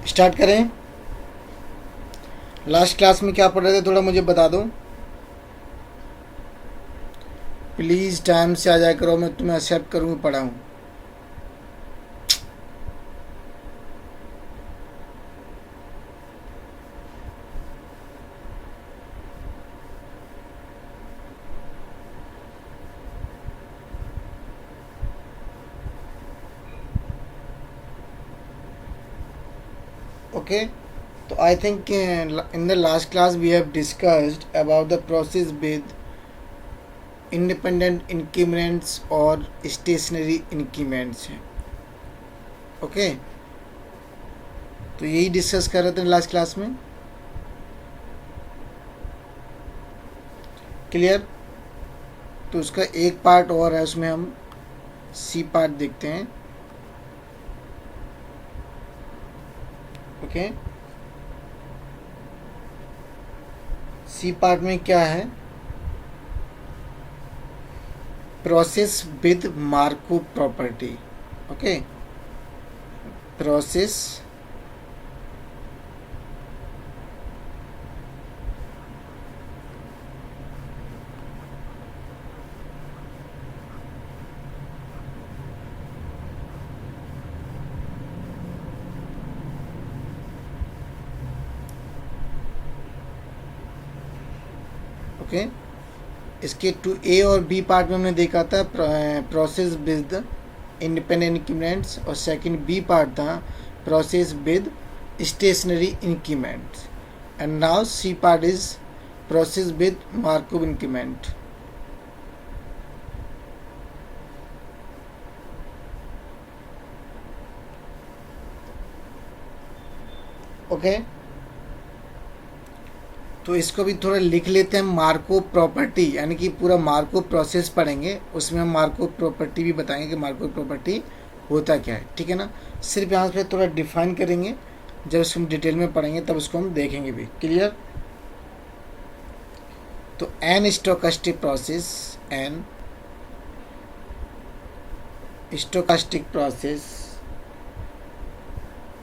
Start करें। Last class में क्या पढ़ रहे थे थोड़ा मुझे बता दो प्लीज़। टाइम से आ जाया करो, मैं तुम्हें एक्सेप्ट करूँगा पढ़ाऊँ। ओके, तो I think in the last class we have discussed about the process with independent increments और स्टेशनरी इंक्रीमेंट्स हैं। ओके, तो यही डिस्कस कर रहे थे लास्ट क्लास में। क्लियर? तो उसका एक पार्ट और है, उसमें हम सी पार्ट देखते हैं। ओके, सी पार्ट में क्या है? Process with Markov property. Okay, process okay, इसके टू ए और बी पार्ट में हमने देखा था प्रोसेस विद इंडिपेंडेंट इंक्रीमेंट्स, और सेकंड बी पार्ट था process with stationary increments, and now C part is process with Markov increment. Okay, तो इसको भी थोड़ा लिख लेते हैं। मार्कोव प्रॉपर्टी यानी कि पूरा मार्कोव प्रोसेस पढ़ेंगे, उसमें हम मार्कोव प्रॉपर्टी भी बताएंगे कि मार्कोव प्रॉपर्टी होता क्या है। ठीक है ना? सिर्फ यहाँ पे थोड़ा डिफाइन करेंगे, जब इसको हम डिटेल में पढ़ेंगे तब उसको हम देखेंगे भी। क्लियर? तो an stochastic process, an stochastic process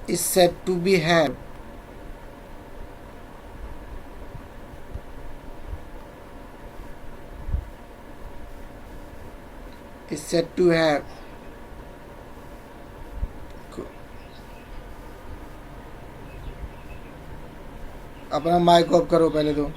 is said to be have is said to have अपना माइक ऑफ करो पहले तो।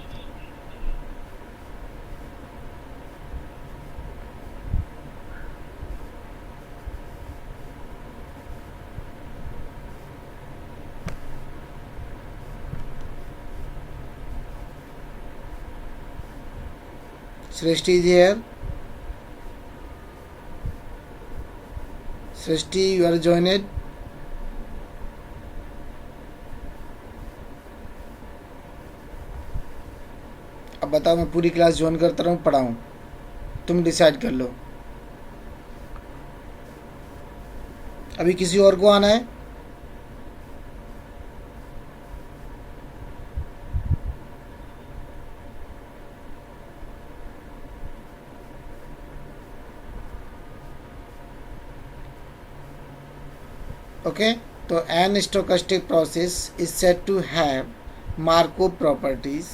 सृष्टि is here. Srishti, you are joined. अब बताओ, मैं पूरी क्लास ज्वाइन करता रहूँ पढ़ाऊँ? तुम डिसाइड कर लो। अभी किसी और को आना है? ओके, तो an stochastic process is said to have Markov properties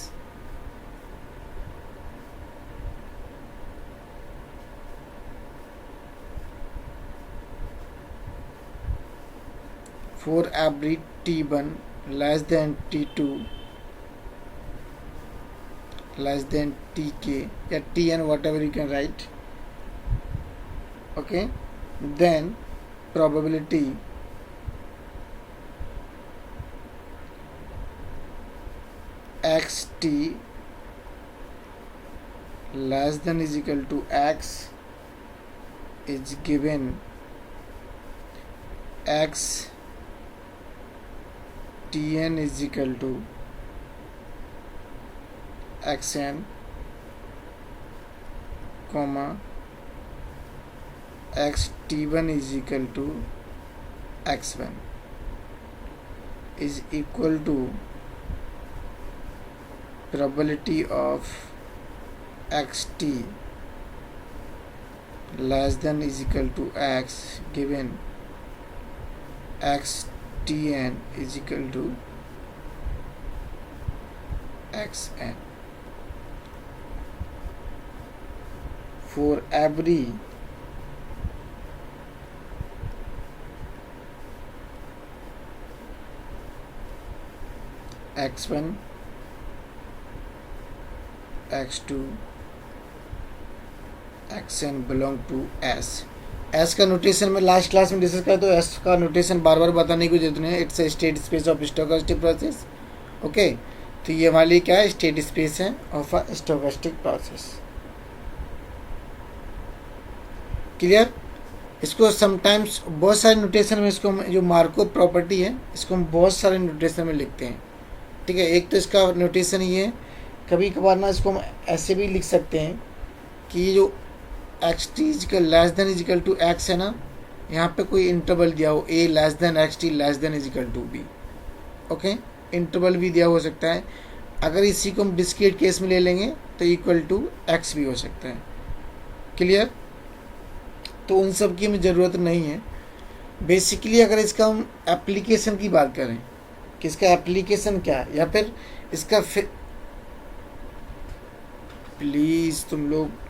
for every T1 less than T2 less than Tk या Tn, whatever you can write. Okay, then probability xt less than is equal to x is given x Tn is equal to xn comma xt1 is equal to x1 is equal to probability of xt less than is equal to x given x Tn is equal to Xn for every X1 X2 Xn belong to S। S का notation में last class में discuss किया, तो S का notation बार बार बताने की जरूरत नहीं है। It's a state space of stochastic process. Okay, तो ये हमारी क्या है, स्टेट स्पेस है of a stochastic process. Clear? इसको समटाइम्स बहुत सारे नोटेशन में, इसको जो मार्को प्रॉपर्टी है इसको हम बहुत सारे नोटेशन में लिखते हैं। ठीक है, एक तो इसका नोटेशन ये है, कभी कभार ना इसको हम ऐसे भी लिख सकते हैं कि जो X T is equal less than is equal to X है ना, यहाँ पे कोई इंटरवल दिया हो, A less than X T less than is equal to B. Okay, interval भी दिया हो सकता है। अगर इसी को हम डिस्क्रीट केस में ले लेंगे तो इक्वल टू एक्स भी हो सकता है। क्लियर? तो उन सब की हमें ज़रूरत नहीं है। बेसिकली अगर इसका हम एप्लीकेशन की बात करें कि इसका एप्लीकेशन क्या है, या फिर इसका प्लीज़ तुम लोग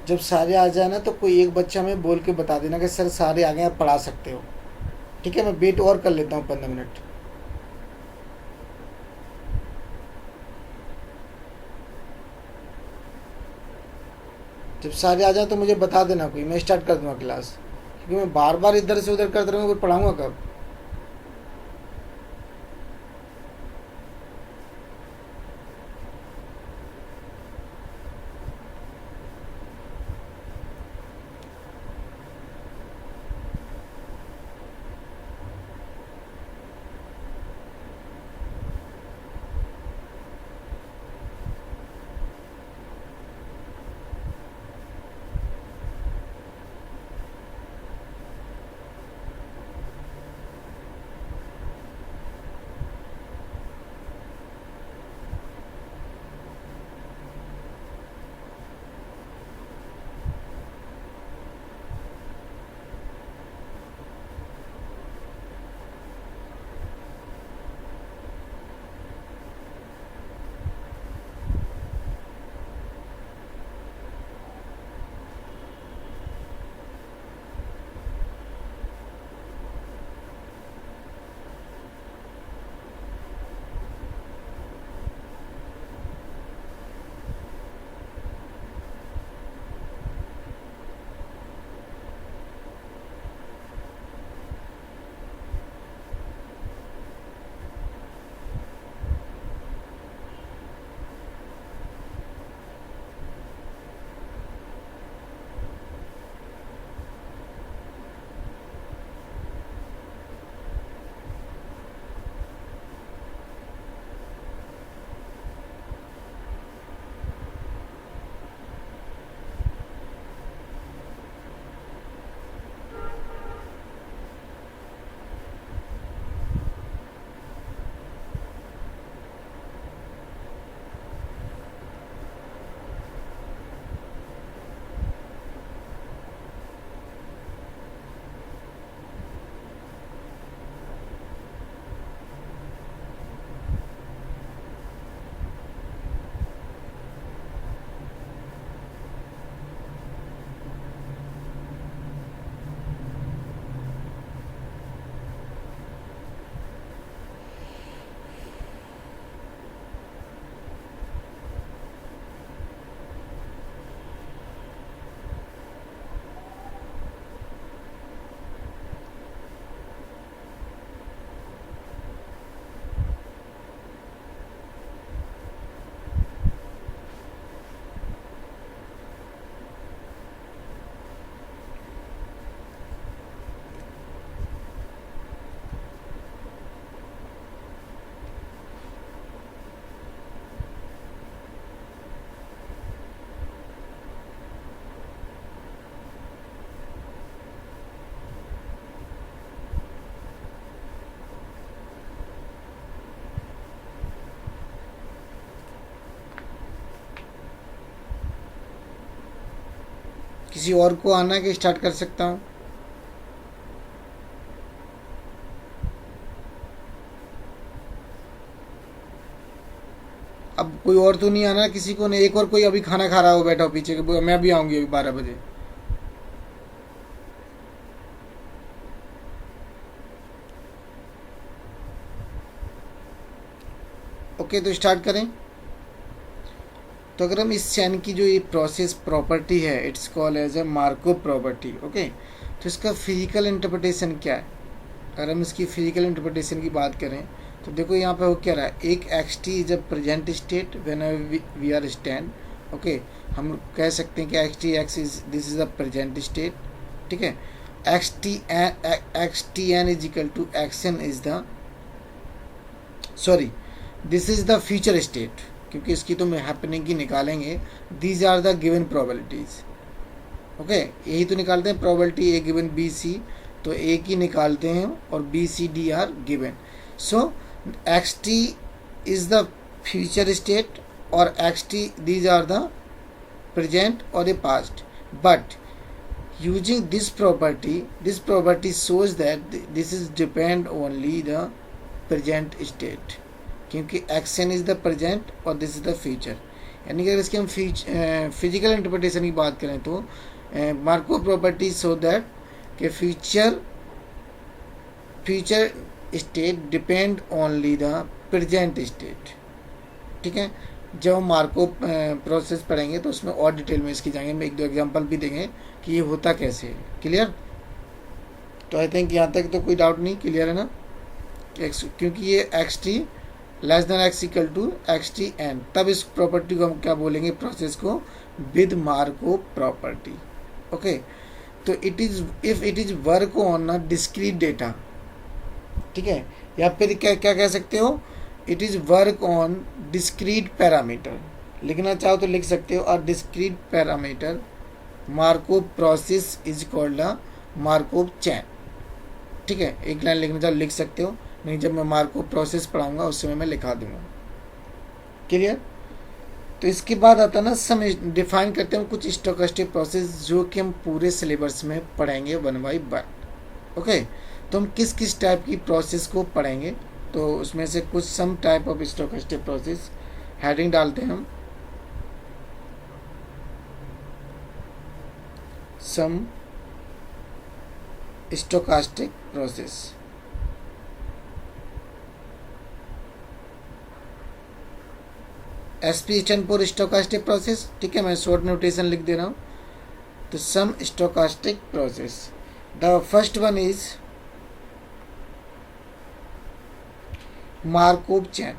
जब सारे आ जाए ना तो कोई एक बच्चा हमें बोल के बता देना कि सर सारे आ गए, आप पढ़ा सकते हो। ठीक है, मैं वेट और कर लेता हूँ 15 मिनट। जब सारे आ जाए तो मुझे बता देना कोई, मैं स्टार्ट कर दूँगा क्लास, क्योंकि मैं बार बार इधर से उधर करते रहूँगा, पढ़ाऊँगा कब? किसी और को आना है कि स्टार्ट कर सकता हूँ? अब कोई और तो नहीं आना किसी को नहीं? एक और कोई अभी खाना खा रहा हो बैठा हो पीछे के, मैं भी आऊंगी अभी 12 बजे। ओके, तो स्टार्ट करें। तो अगर हम इस चैन की जो ये प्रोसेस प्रॉपर्टी है, it's called as a Markov property. Okay, तो इसका फिजिकल इंटरप्रिटेशन क्या है? अगर हम इसकी फिजिकल इंटरप्रिटेशन की बात करें तो देखो यहाँ पे हो क्या रहा है, एक X T is a present state when we are stand. Okay, हम कह सकते हैं कि X is this is a present state. ठीक है, x T N is equal to X N is the, sorry, this is the future state, क्योंकि इसकी तो हैपनिंग की निकालेंगे। These are the given probabilities. Okay, यही तो निकालते हैं probability A given B C, तो ए की निकालते हैं और B C D are given. So X T is the future state और X T these are the present और a past, but using this property shows that this is depend only the present state, क्योंकि action is the present और this is the future. यानी कि अगर इसकी हम physical interpretation की बात करें तो मार्कोव प्रॉपर्टी सो दैट कि future state depend only the present state. ठीक है, जब हम मार्कोव प्रोसेस पढ़ेंगे तो उसमें और डिटेल में इसकी जाएंगे, हम एक दो एग्जांपल भी देंगे कि ये होता कैसे है। क्लियर? तो आई थिंक यहाँ तक तो कोई डाउट नहीं, क्लियर है ना? क्योंकि ये X T less than X equal to X T N, तब इस प्रॉपर्टी को हम क्या बोलेंगे, प्रोसेस को, विद मार्कोव प्रॉपर्टी। ओके, तो it is if it is work on a discrete data. ठीक है, या फिर क्या क्या कह सकते हो, it is work on discrete parameter. लिखना चाहो तो लिख सकते हो, और discrete parameter Markov process is called a Markov chain. ठीक है, एक लाइन लिखना चाहो लिख सकते हो, नहीं जब मैं मार्कोव प्रोसेस पढ़ाऊंगा उस समय मैं लिखा दूंगा। क्लियर? तो इसके बाद आता ना सम डिफाइन करते हैं कुछ स्टोकेस्टिक प्रोसेस जो कि हम पूरे सिलेबस में पढ़ेंगे 1 by 1। ओके, तो हम किस किस टाइप की प्रोसेस को पढ़ेंगे, तो उसमें से कुछ some type of stochastic process heading डालते हैं हम, some stochastic process. SP stand for stochastic process. ठीक है, मैं शॉर्ट नोटेशन लिख दे रहा हूँ। तो some stochastic process, the first one is Markov chain.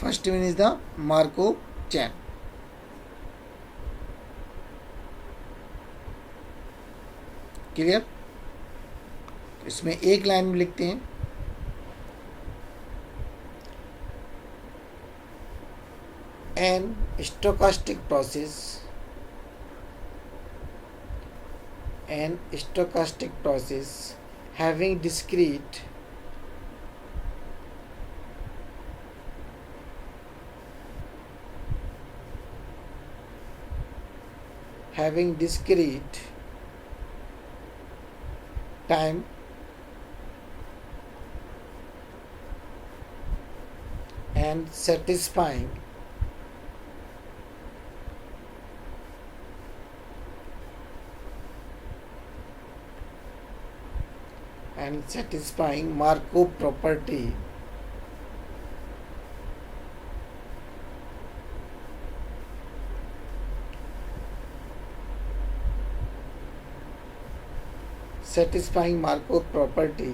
First one is the Markov chain. Clear? इसमें एक लाइन में लिखते हैं, an stochastic process having discrete time and satisfying Markov property satisfying Markov property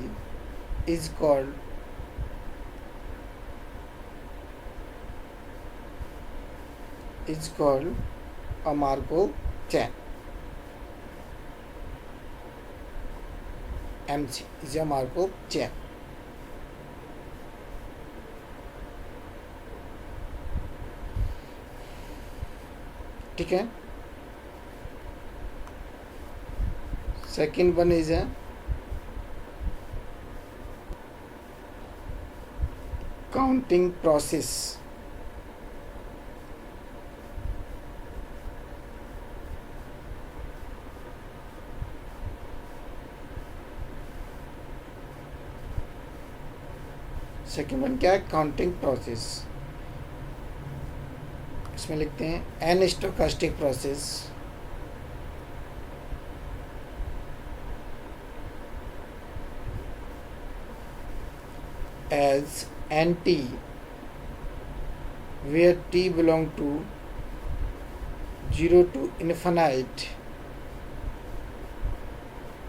is called a Markov chain. MC is a Markov chain. ठीक है, second one is counting process. Second one क्या है? Counting process. इसमें लिखते हैं an stochastic process as NT where T belong to 0 to infinite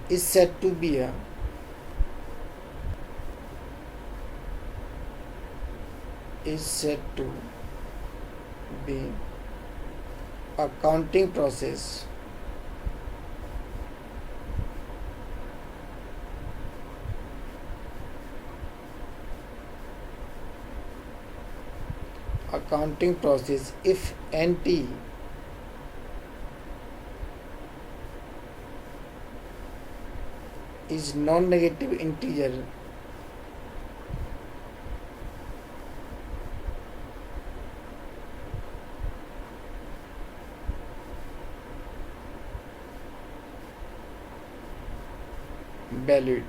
is said to be a counting process. A counting process if NT is non-negative integer valued.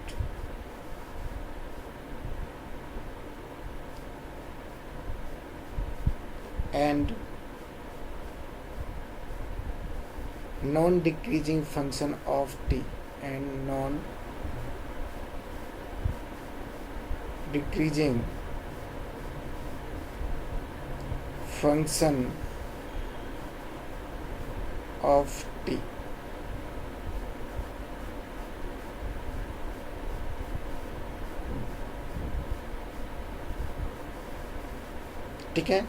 And non-decreasing function of t and non-decreasing function of t. ठीक है,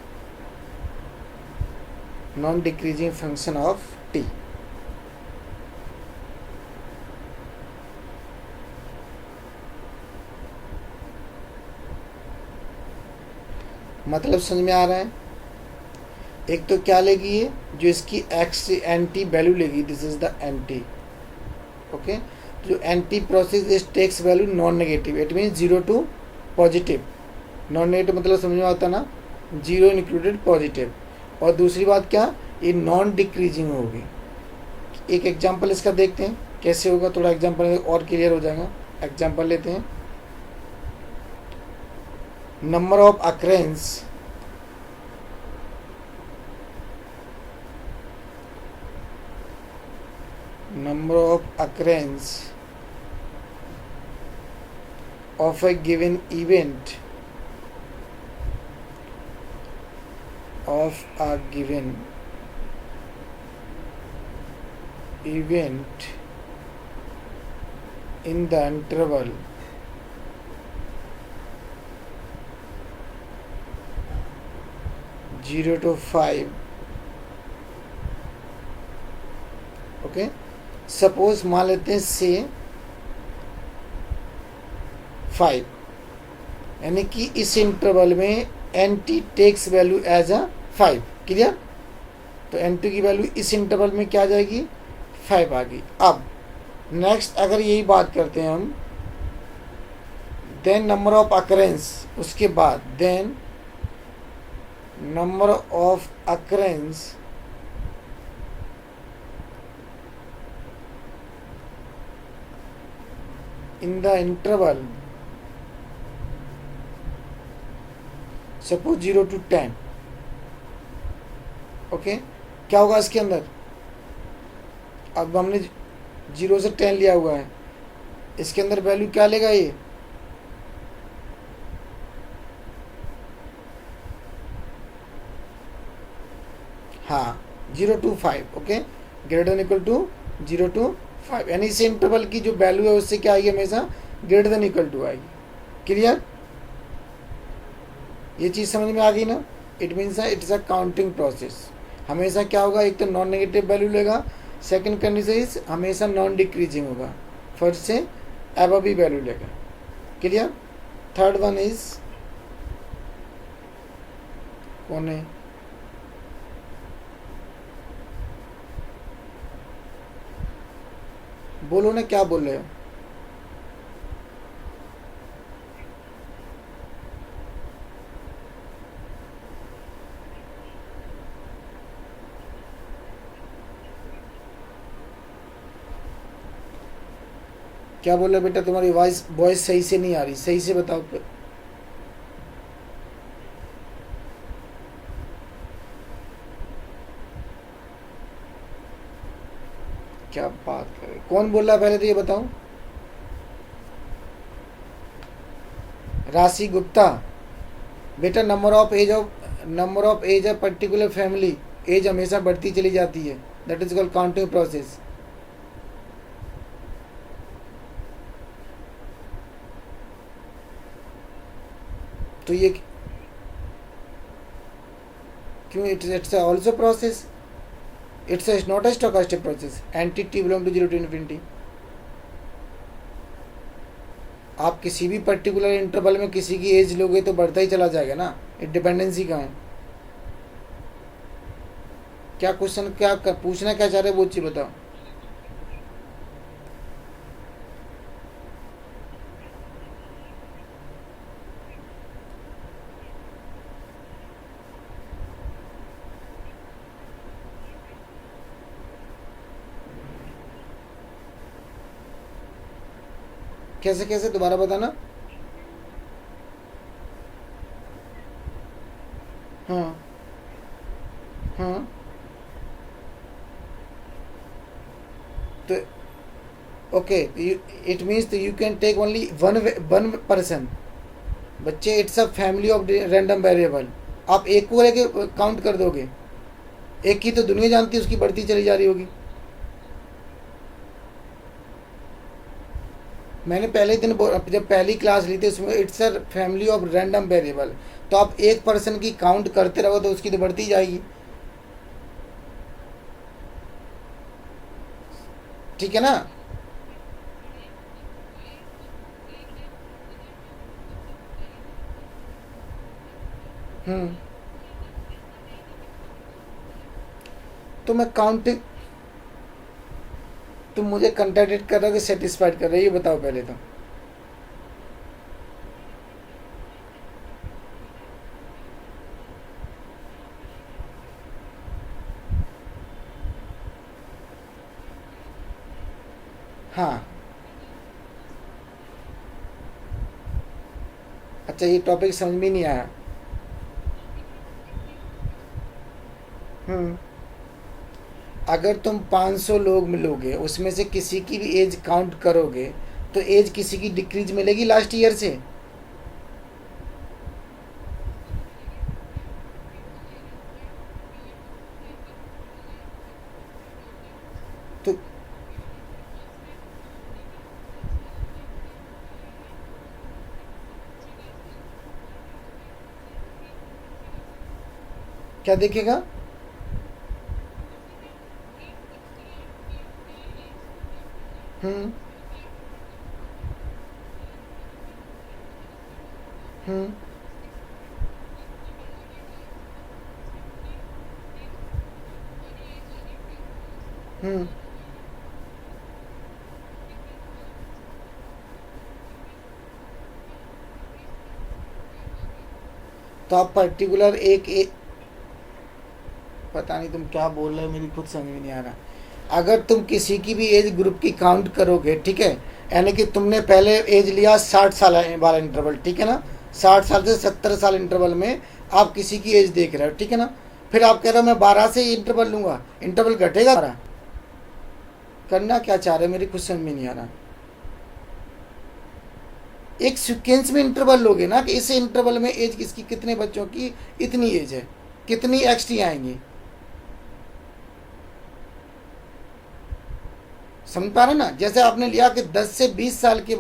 non decreasing function of T. मतलब समझ में आ रहा है? एक तो क्या लेगी ये, जो इसकी एक्स एंटी वैल्यू लेगी, this is the N T. Okay, जो N T process is takes value non negative, it mean 0 to positive. Non negative मतलब समझ में आता ना, 0 इंक्लूडेड पॉजिटिव। और दूसरी बात क्या, ये नॉन डिक्रीजिंग होगी। एक एग्जांपल इसका देखते हैं कैसे होगा, थोड़ा एग्जांपल और क्लियर हो जाएगा। एग्जांपल लेते हैं, number of occurrence of a given event in the interval (0 to 5). Okay, suppose मान लेते हैं से 5, यानी कि इस इंटरवल में N T takes value as a 5। Clear? तो एन टी की वैल्यू इस इंटरवल में क्या आ जाएगी, 5 आ गई। अब नेक्स्ट अगर यही बात करते हैं हम, देन नंबर ऑफ अकरेंस, उसके बाद then number of occurrence in the interval suppose 0 to 10। Okay, क्या होगा इसके अंदर? अब हमने 0 से 10 लिया हुआ है, इसके अंदर वैल्यू क्या लेगा ये, हाँ 0 to 5। Okay, greater than equal to 0 to 5, यानी इस इंटरवल की जो वैल्यू है उससे क्या आएगी, हमेशा ग्रेटर देन इक्वल टू आएगी। क्लियर? ये चीज़ समझ में आ गई ना? It means it is a counting process. हमेशा क्या होगा, एक तो नॉन नेगेटिव वैल्यू लेगा, सेकंड कंडीशन इज हमेशा नॉन डिक्रीजिंग होगा, फर्स्ट से अबव भी वैल्यू लेगा। क्लियर? थर्ड वन इज कौन है, बोलो ना, क्या बोल रहे हो? क्या बोल रहे बेटा, तुम्हारी वॉइस वॉइस सही से नहीं आ रही, सही से बताओ। क्या बात कर रहे, कौन बोल रहा है पहले तो ये बताओ। राशि गुप्ता। बेटा नंबर ऑफ एज है पर्टिकुलर फैमिली, एज हमेशा बढ़ती चली जाती है, that is called counting process. तो ये क्यों, it's also process, it's not a stochastic process, entity belong to 0 to infinity। आप किसी भी पर्टिकुलर इंटरवल में किसी की एज लोगे तो बढ़ता ही चला जाएगा ना, ये डिपेंडेंसी कहाँ है। क्या क्वेश्चन, क्या पूछना क्या चाह रहे हो वो चीज बताओ। कैसे कैसे दोबारा बताना। हाँ हाँ। तो okay, it means you can take only one person. बच्चे, it's a family of random variable. आप एक को लेके काउंट कर दोगे, एक की तो दुनिया जानती है, उसकी बढ़ती चली जा रही होगी। मैंने पहले दिन जब पहली क्लास ली थी उसमें it's a family of random variable, तो आप एक पर्सन की काउंट करते रहो तो उसकी तो बढ़ती जाएगी। ठीक है ना। हम्म। तो मैं काउंटिंग, तुम मुझे कंट्राडिक्ट कर रहे हो कि सेटिस्फाइड कर रहे हो, ये बताओ पहले तो। हाँ। अच्छा, ये टॉपिक समझ में नहीं आया। हम्म। अगर तुम 500 लोग मिलोगे, उसमें से किसी की भी एज काउंट करोगे तो एज किसी की डिक्रीज मिलेगी लास्ट ईयर से। तो क्या देखेगा। हम्म। हम्म। हम्म। तो आप पर्टिकुलर पता नहीं तुम क्या बोल रहे हो, मेरी खुद समझ में नहीं आ रहा। अगर तुम किसी की भी एज ग्रुप की काउंट करोगे, ठीक है, यानी कि तुमने पहले एज लिया 60 साल वाला इंटरवल, ठीक है ना, 60 साल से 70 साल इंटरवल में आप किसी की एज देख रहे हो, ठीक है ना। फिर आप कह रहे हो मैं 12 से इंटरवल लूंगा, इंटरवल घटेगा हमारा। करना क्या चाह रहे हो, मेरी कुछ समझ में नहीं आ रहा। एक सीक्वेंस में इंटरवल लोगे ना, कि इस इंटरवल में एज किसकी, कितने बच्चों की इतनी एज है, कितनी एक्सटी आएंगी। समझ पा रहे ना। जैसे आपने लिया कि 10 से 20 साल के,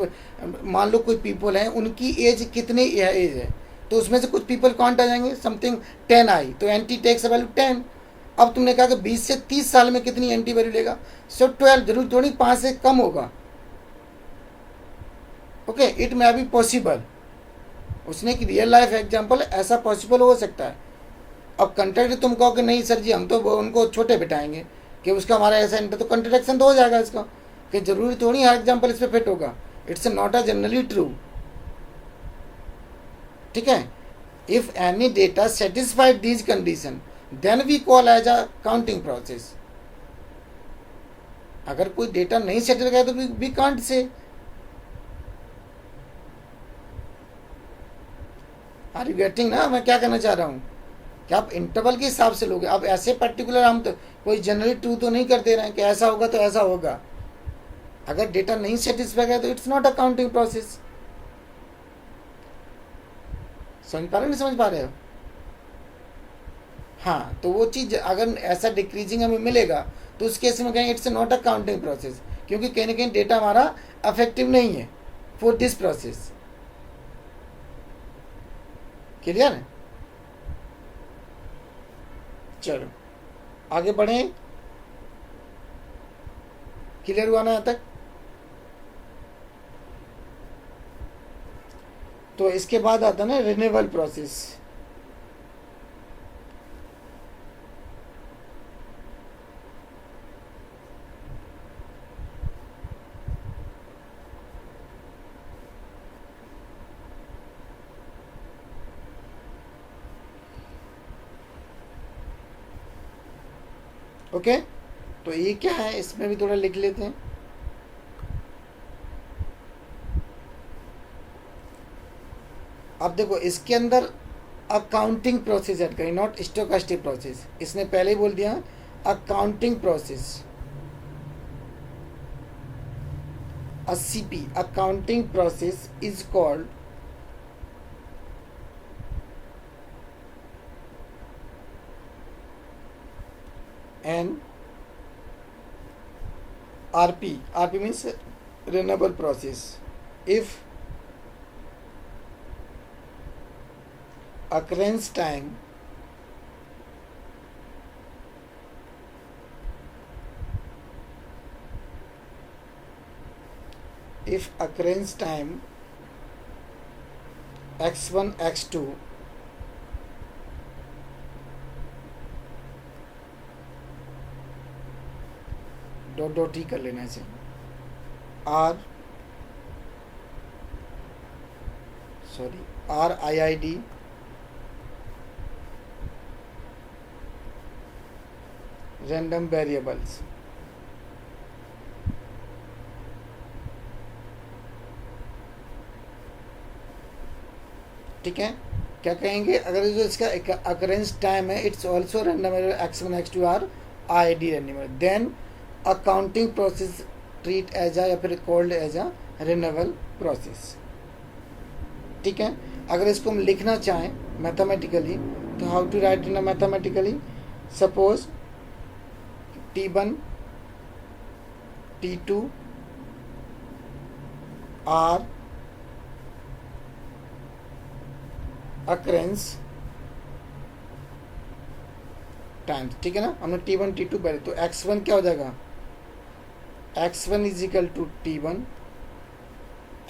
मान लो कोई पीपल हैं, उनकी एज कितनी एज है, तो उसमें से कुछ पीपल काउंट आ जाएंगे, समथिंग 10 आई तो एंटी टेक्स वैल्यू 10। अब तुमने कहा कि 20 से 30 साल में कितनी एंटी वैल्यू लेगा, सो 12, जरूर थोड़ी 5 से कम होगा। Okay, it may be possible. उसने एक रियल लाइफ एग्जाम्पल, ऐसा पॉसिबल हो सकता है। अब कंट्रैक्ट तुम कहो कि नहीं सर जी हम तो उनको छोटे बिठाएंगे कि उसका हमारा ऐसा इंटर, तो कंट्रडिक्शन तो हो जाएगा इसका, कि जरूरी थोड़ी हर एग्जाम्पल इस पर फिट होगा। It's not a generally true. ठीक है। If any data satisfied these condition then we call as a counting process. अगर कोई डेटा नहीं सेटिस्फाई तो we can't say are you getting ना मैं क्या कहना चाह रहा हूँ कि आप इंटरवल के हिसाब से लोगे। अब ऐसे पर्टिकुलर हम तो कोई जनरली ट्रू तो नहीं कर दे रहे हैं कि ऐसा होगा तो ऐसा होगा। अगर डेटा नहीं सेटिस्फाई है तो it's not a counting process. समझ पा रहे नहीं समझ पा रहे हो? हाँ, तो वो चीज़ अगर ऐसा डिक्रीजिंग हमें मिलेगा तो उस केस में कहेंगे it's not a counting process, क्योंकि कहीं ना कहीं डेटा हमारा अफेक्टिव नहीं है फॉर दिस प्रोसेस। क्लियर है? चलो आगे बढ़ें। क्लियर हुआ ना यहाँ तक? तो इसके बाद आता ना रिन्यूअल प्रोसेस। ओके, तो ये क्या है इसमें भी थोड़ा लिख लेते हैं। अब देखो इसके अंदर अकाउंटिंग प्रोसेस ऐड करें, नॉट स्टोकास्टिक प्रोसेस। इसने पहले ही बोल दिया accounting process, a CP accounting process is called an RP. RP means renewable process if occurrence time x1 x2 dot dot ही कर लेना चाहिए RIID random variables। ठीक है, क्या कहेंगे अगर जो इसका अकरेंस टाइम है it's also random x1 x2 are IID random, then accounting process treat as या फिर called as a renewal process. ठीक है, अगर इसको हम लिखना चाहें मैथमेटिकली तो how to write in mathematically, suppose T1 T2 are occurrence times. ठीक है ना, हमने T1 T2 पहले, तो x1 क्या हो जाएगा, x1 is equal to T1,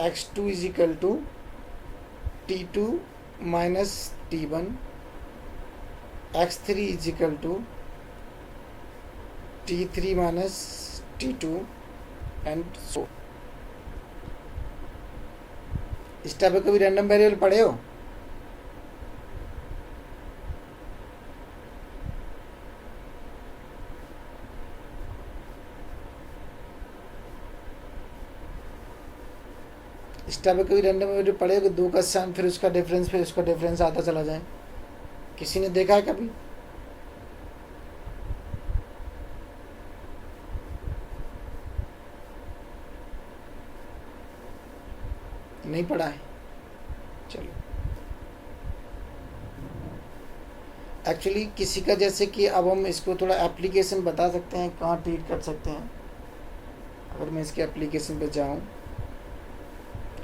x2 is equal to T2 minus T1, x3 is equal to T3 minus T2 and so. इस टाइप का कभी रैंडम वेरिएबल पढ़े हो? इस टाइप का कभी रैंडम वेरिएबल पढ़े हो कि दो का सम फिर उसका डिफरेंस आता चला जाए? किसी ने देखा है कभी? नहीं पढ़ा है? चलो, एक्चुअली किसी का जैसे कि अब हम इसको थोड़ा एप्लीकेशन बता सकते हैं कहाँ ट्रीट कर सकते हैं। अगर मैं इसके एप्लीकेशन पे जाऊँ,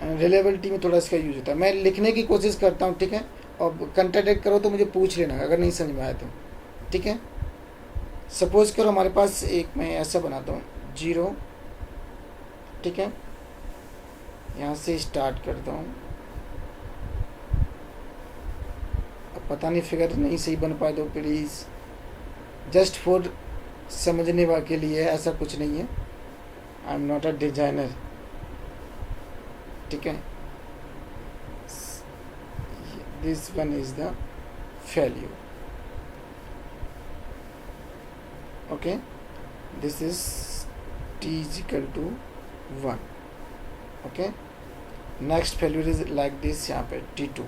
रिलेबिलिटी में थोड़ा इसका यूज होता है, मैं लिखने की कोशिश करता हूँ। ठीक है, और कंट्राडिक्ट करो तो मुझे पूछ लेना अगर नहीं समझ में आया तो। ठीक है, सपोज करो हमारे पास एक, मैं ऐसा बनाता हूँ 0, ठीक है, यहाँ से स्टार्ट करता हूँ। अब पता नहीं फिगर नहीं सही बन पाए तो प्लीज़, जस्ट फॉर समझने के लिए, ऐसा कुछ नहीं है, I am not a designer. ठीक है, this one is the value, okay, this is t is equal to 1, okay. Next value is like this, यहाँ पे T2,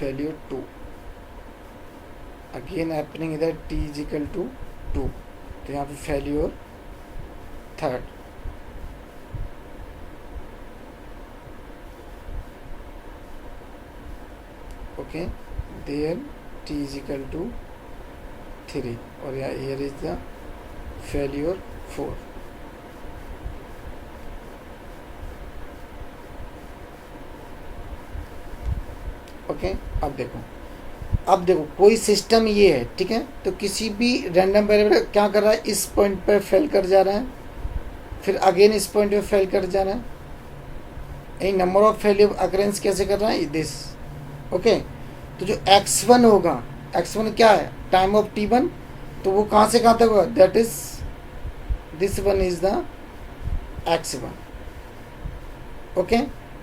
failure 2, again happening इधर t is equal to 2, तो यहाँ पे failure third. Okay, there t is equal to 3 और here is the failure 4. Okay, अब देखो कोई सिस्टम ये है, ठीक है, तो किसी भी रैंडम वेरिएबल क्या कर रहा है, इस पॉइंट पर फेल कर जा रहा है, फिर अगेन इस पॉइंट पे फेल कर जा रहा है. यही नंबर ऑफ फेलियर अकरेंस कैसे कर रहा है, दिस. ओके, तो जो x1 होगा, x1 क्या है, टाइम ऑफ t1, तो वो कहाँ से कहाँ तक होगा, that is this one is the x1. Okay,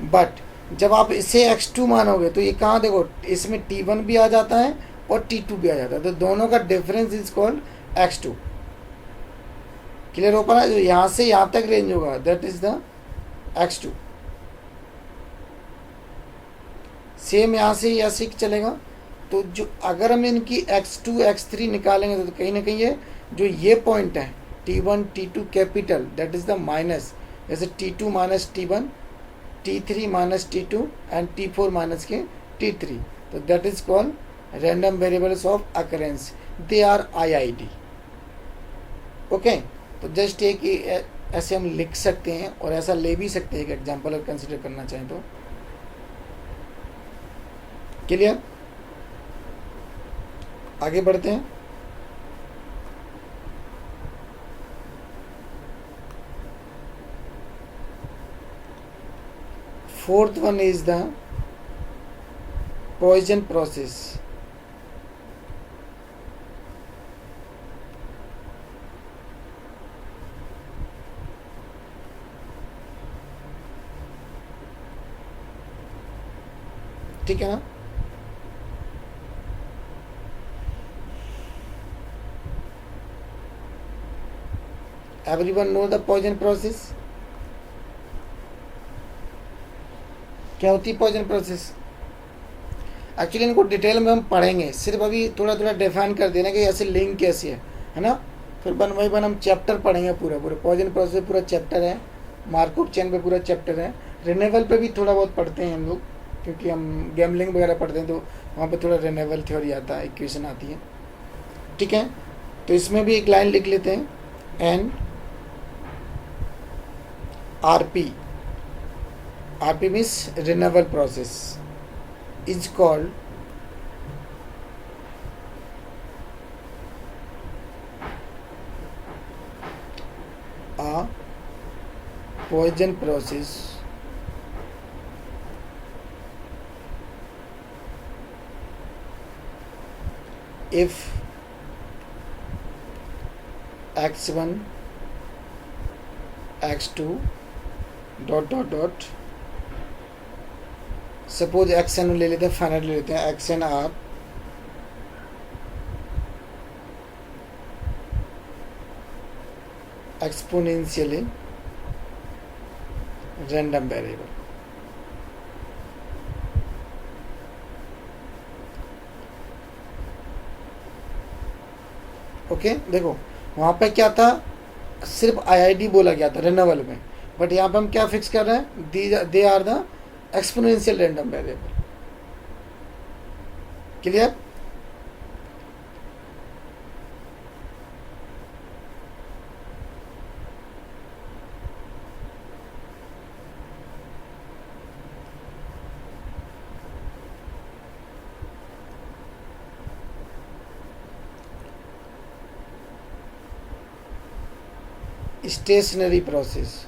but जब आप इसे x2 मानोगे तो ये कहाँ, देखो इसमें t1 भी आ जाता है और t2 भी आ जाता है, तो दोनों का difference is called x2. Clear हो पा रहा है, जो यहाँ से यहाँ तक रेंज होगा that is the x2. Same यहाँ से ऐसे चलेगा. तो जो अगर हम इनकी x2 x3 निकालेंगे तो कहीं ना कहीं ये जो ये पॉइंट है t1 t2 capital that is the minus, जैसे t2 minus t1, t3 minus t2 and t4 minus के t3, तो that is called random variables of occurrence, they are IID. Okay, तो जस्ट एक ऐसे हम लिख सकते हैं और ऐसा ले भी सकते हैं, एक एग्जाम्पल अगर कंसिडर करना चाहें तो. क्लियर, आगे बढ़ते हैं. Fourth one is the Poisson process. ठीक है ना, everyone know the Poisson process. क्या होती है पॉइजन प्रोसेस, एक्चुअली इनको डिटेल में हम पढ़ेंगे, सिर्फ अभी थोड़ा थोड़ा डिफाइन कर देना कि ऐसे लिंक कैसे है ना. फिर वन बाई वन हम चैप्टर पढ़ेंगे, पूरा पॉइजन प्रोसेस पूरा चैप्टर है, मार्कअप चेन पे पूरा चैप्टर है, रिन्यूएबल पे भी थोड़ा बहुत पढ़ते हैं हम लोग, क्योंकि हम गैमलिंग वगैरह पढ़ते हैं तो वहाँ पे थोड़ा रिन्यूएबल थ्योरी आता है, इक्वेशन आती है. ठीक है, तो इसमें भी एक लाइन लिख लेते हैं, N RP means renewal process is called a Poisson process if x1 x2 dot suppose X n ले लेते हैं, फाइनल ले लेते हैं, X n are exponentially random variable. Okay, देखो वहाँ पे क्या था, सिर्फ IID बोला गया था रिन्यूएबल में, बट यहाँ पे हम क्या फिक्स कर रहे हैं, they are the exponential random variable. Clear, stationary process.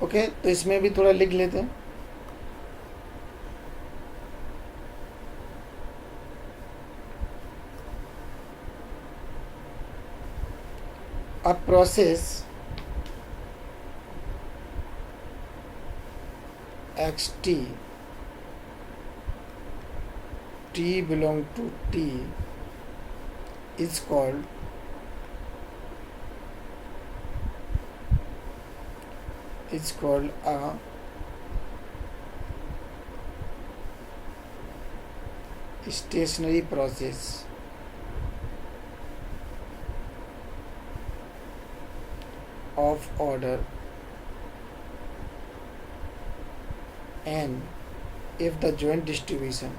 Okay, तो इसमें भी थोड़ा लिख लेते हैं. a process xt t belong to t is called a stationary process of order n if the joint distribution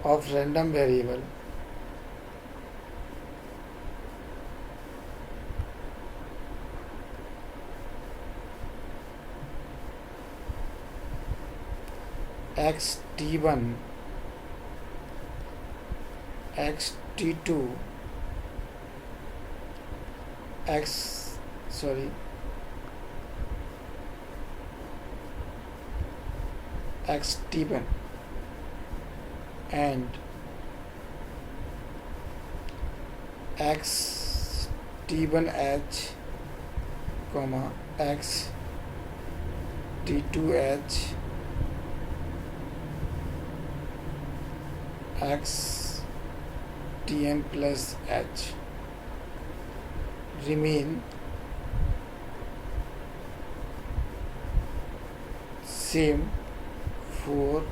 of random variable xt1 xt2 xt1 and xt1h comma xt2h xtn plus h remain same for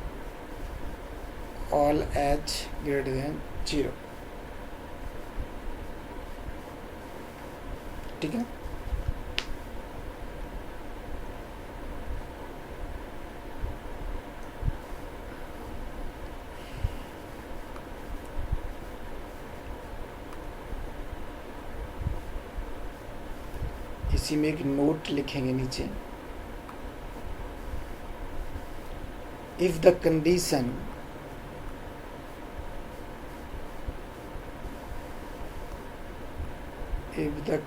all h greater than 0. ठीक है. इसी में एक note लिखेंगे नीचे. If the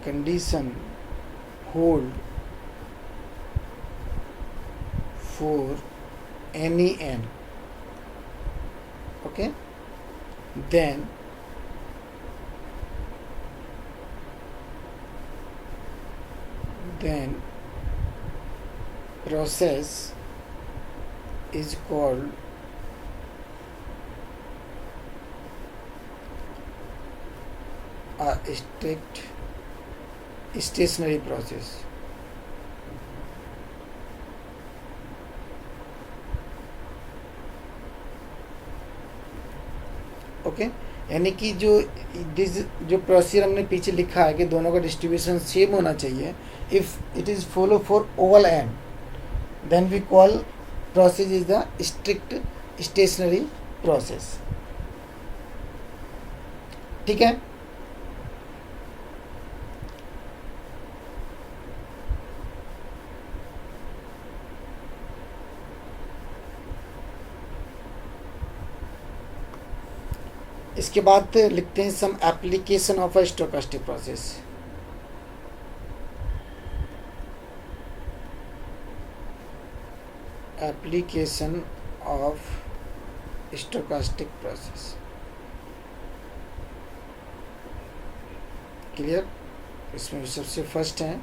condition hold for any n, okay, then process is called a strict stationary process. Okay, यानी कि जो प्रोसीजर हमने पीछे लिखा है कि दोनों का डिस्ट्रीब्यूशन सेम होना चाहिए. If it is follow for all n then we call process is the strict stationary process. ठीक है. इसके बाद लिखते हैं some application of a stochastic process. Application of stochastic process. Clear. इसमें सबसे फर्स्ट है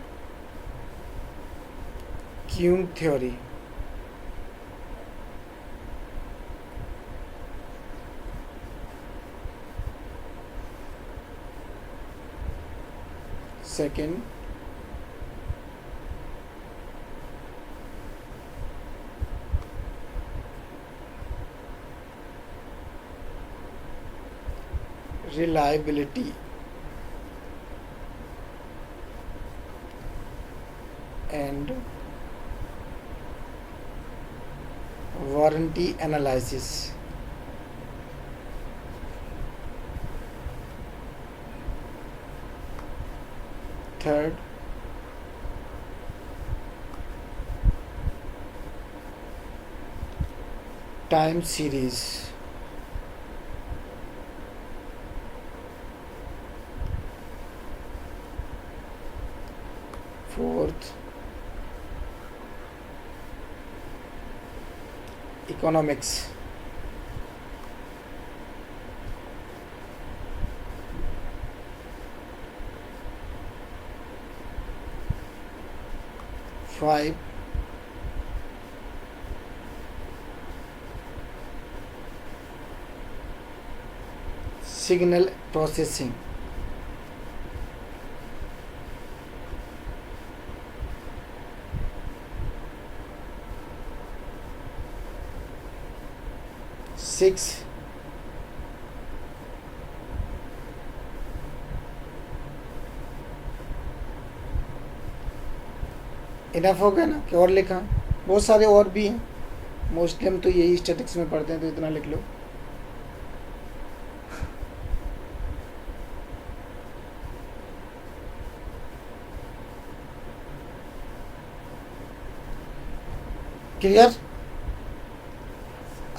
queuing theory. Second, reliability. And warranty analysis. Third, time series. Fourth economics, five signal processing, six enough हो गया ना कि और लिखा? बहुत सारे और भी हैं, मोस्टली हम तो यही स्टैटिक्स में पढ़ते हैं, तो इतना लिख लो। क्लियर?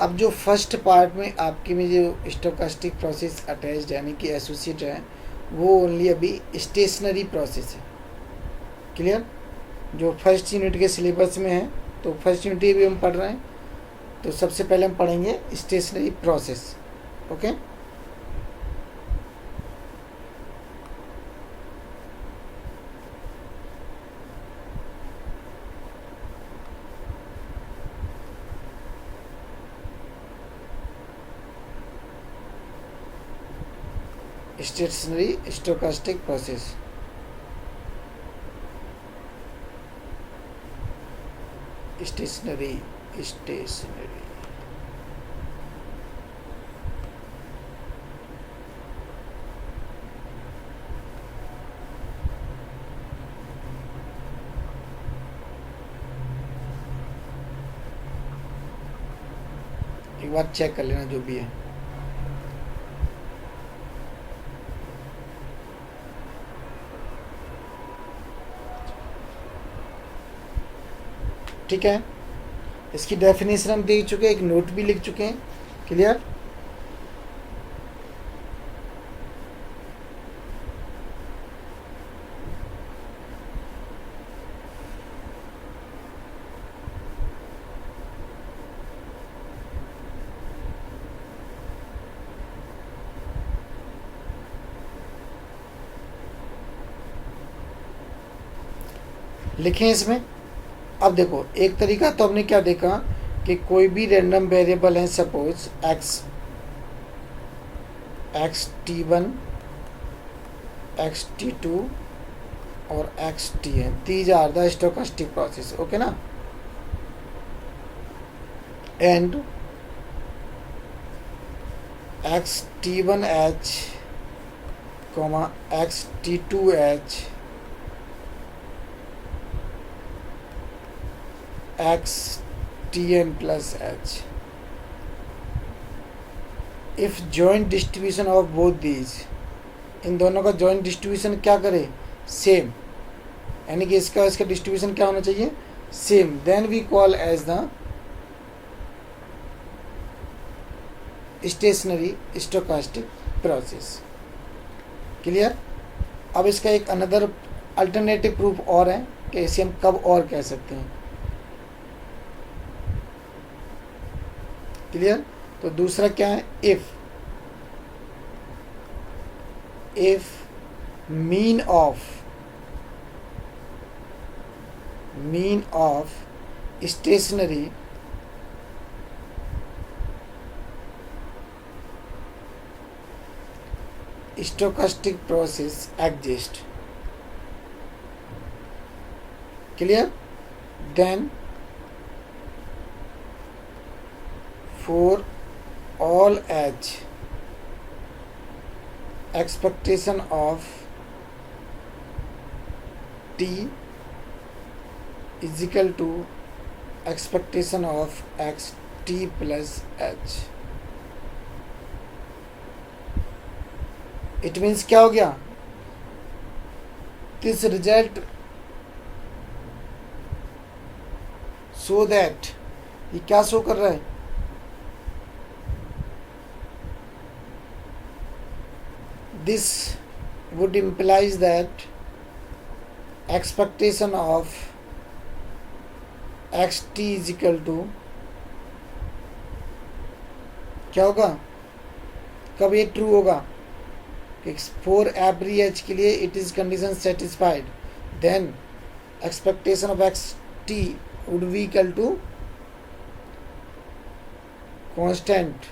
अब जो फर्स्ट पार्ट में आपके में जो स्टोकास्टिक प्रोसेस अटैच्ड यानी कि एसोसिएट है, वो ओनली अभी स्टेशनरी प्रोसेस है। क्लियर? जो फर्स्ट यूनिट के सिलेबस में है, तो फर्स्ट यूनिट भी हम पढ़ रहे हैं, तो सबसे पहले हम पढ़ेंगे stationary process. Okay, stationary stochastic process. Stationary एक बार चेक कर लेना जो भी है। ठीक है, इसकी डेफिनेशन हम देख चुके हैं, एक नोट भी लिख चुके हैं। क्लियर? लिखें इसमें। अब देखो, एक तरीका तो हमने क्या देखा कि कोई भी रैंडम वेरिएबल है, सपोज xt1 xt2 और xt है, these are the stochastic process. Okay ना? And xt1h xt2h xtn plus h, if joint distribution of both these, इन दोनों का जॉइंट डिस्ट्रीब्यूशन क्या करे? सेम, यानी कि इसका डिस्ट्रीब्यूशन क्या होना चाहिए? Same. Then we call as the stationary stochastic process. Clear? अब इसका एक अनदर अल्टरनेटिव प्रूफ और है कि इसे हम कब और कह सकते हैं। क्लियर? तो दूसरा क्या है? If mean of stationary stochastic process exist. Clear? Then for all h, expectation of t is equal to expectation of xt plus h। It means क्या हो गया? दिस रिजल्ट सो दैट, ये क्या शो कर रहा है? This would implies that expectation of x T is equal to क्या होगा, कब ये ट्रू होगा, फॉर एवरी एच के लिए it is condition satisfied, then expectation of x t would be equal to constant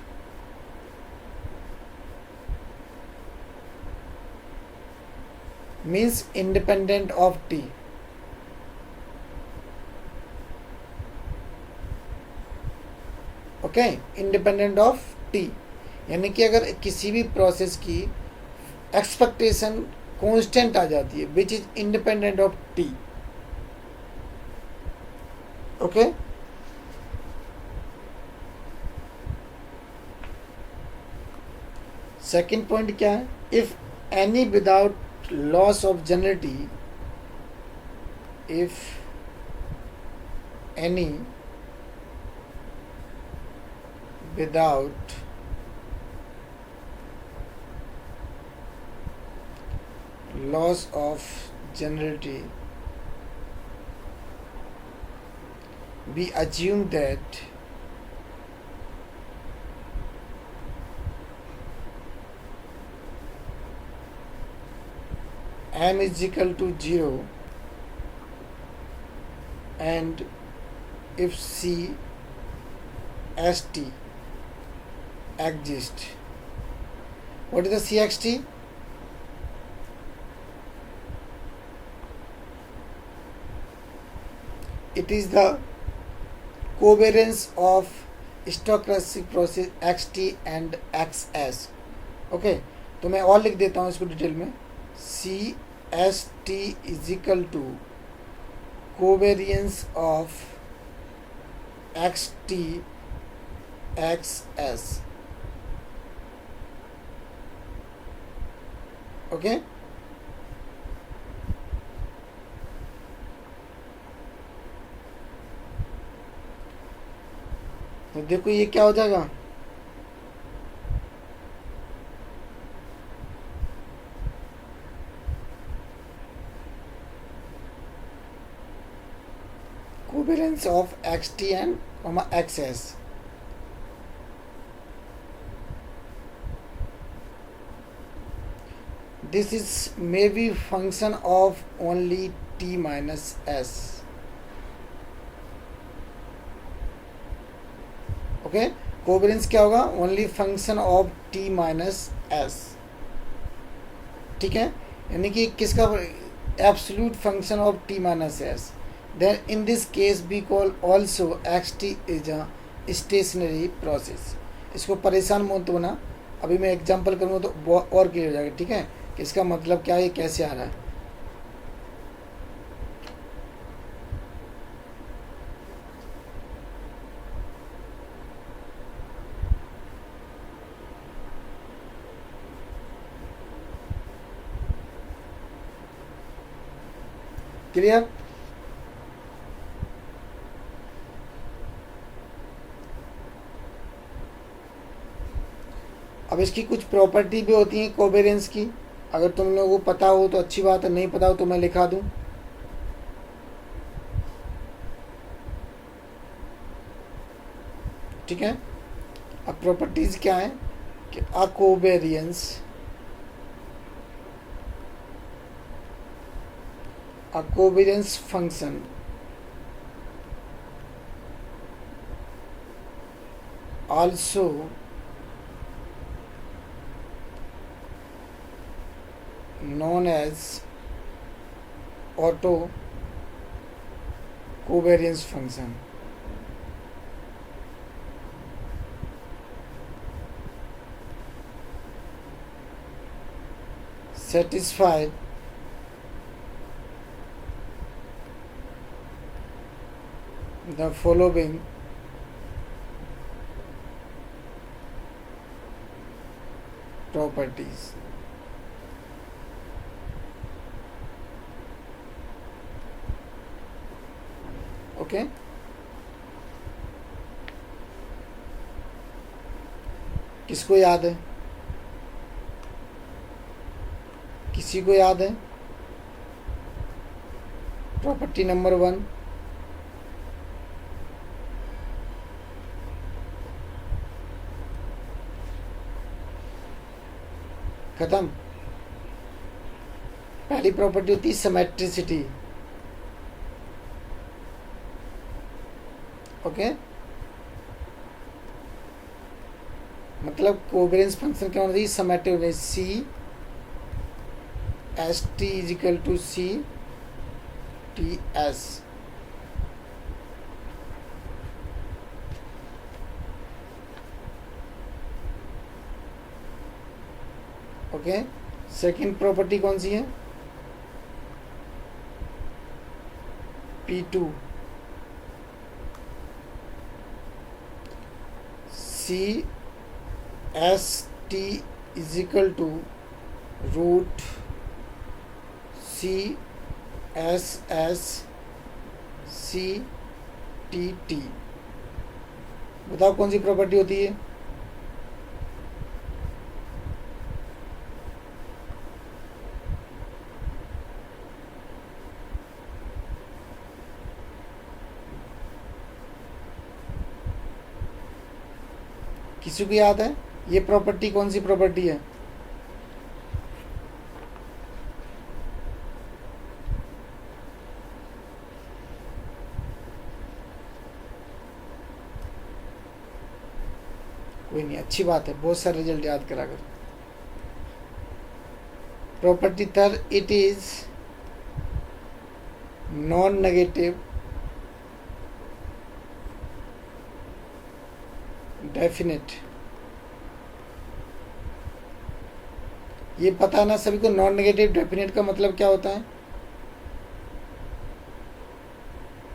means independent of T. Okay, independent of t, यानी कि अगर किसी भी प्रोसेस की एक्सपेक्टेशन कांस्टेंट आ जाती है which is independent of T. Okay, second point क्या है, if any without loss of generality, if any without loss of generality, we assume that m is equal to 0 and if c st exist. What is the CXT? It is the covariance of stochastic process XT and XS. Okay, तो मैं और लिख देता हूँ इसको detail में। CST is equal to covariance of XT XS। Okay, तो देखो ये क्या हो जाएगा, covariance of XT and XS। This is maybe function of only t minus s. Okay, covariance क्या होगा, only function of t minus s। ठीक है, यानी कि किसका, absolute function of t minus s। Then in this case we call also xt is a stationary process. इसको परेशान मत होना, अभी मैं एग्जांपल करूँगा तो और क्लियर हो जाएगा। ठीक है, इसका मतलब क्या है, ये कैसे आ रहा है। क्लियर? अब इसकी कुछ प्रॉपर्टी भी होती है कोवेरियंस की, अगर तुम लोगों को पता हो तो अच्छी बात है, नहीं पता हो तो मैं लिखा दूं। ठीक है, अब प्रॉपर्टीज क्या है कि a covariance function also known as auto covariance function. Satisfy the following properties. Okay, किसको याद है? किसी को याद है? प्रॉपर्टी नंबर 1, खत्म। पहली प्रॉपर्टी होती है सिमेट्रिसिटी। ओके, मतलब कोवेरियंस फंक्शन क्या होना चाहिए, symmetric, c S t is equal to c t s. Okay, second property कौन सी है, P2 c S t is equal to root c s s c t t. बताओ कौन सी property होती है, किसी को याद है ये प्रॉपर्टी कौन सी प्रॉपर्टी है? कोई नहीं, अच्छी बात है, बहुत सारे रिजल्ट याद करा कर। Property third, it is non negative definite. ये पता है ना सभी को, नॉन नेगेटिव डेफिनेट का मतलब क्या होता है?